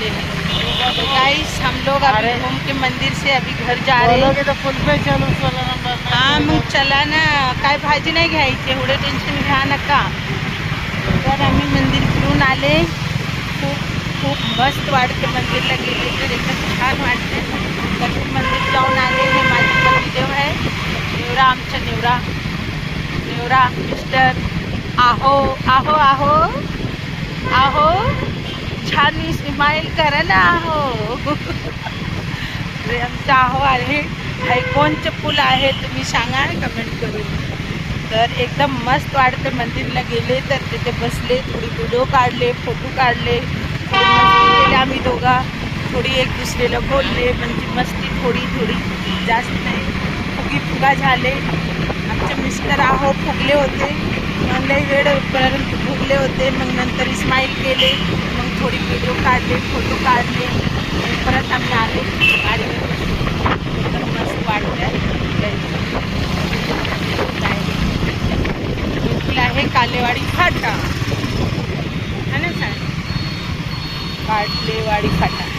चले हैं। तो गाइस हम लोग अभी घूम के मंदिर से अभी घर जा रहे हैं। तो फुल पे चलो वाला नंबर हां मग चला ना, काय भाजी नाही घ्यायची, एवढं टेन्शन घ्या नका. तर आम्ही मंदिर फिरून आले. खूप खूप मस्त वाटते मंदिरला गेले तर एकदम छान वाटते. तर मंदिर जाऊन आले. हे माझे पतिदेव आहे नेवरा, आमचा नेवरा नेवरा मिस्टर. आहो आहो आहो आहो छान स्माईल करा ना. आहो अरे आमचा आहो आहे. हे कोणचे फुल आहे तुम्ही सांगा कमेंट करून. तर एकदम मस्त वाटते. मंदिरला गेले तर तिथे बसले, थोडी व्हिडिओ काढले, फोटो काढले, मस्ती केले आम्ही दोघा. थोडी एक दुसरीला बोलले, म्हणजे मस्ती थोडी थोडी, जास्त नाही. फुगा झाले. आमचे मिस्टर आहो फुगले होते. मग लई वेळपर्यंत फुगले होते. मग नंतर स्माईल केले. मग थोडी व्हिडिओ काढले, फोटो काढले. परत आम्ही आले गाडीवर. तर मस्त वाटतं. इथला आहे कालेवाडी फाटा है ना सर, कालेवाडी फाटा.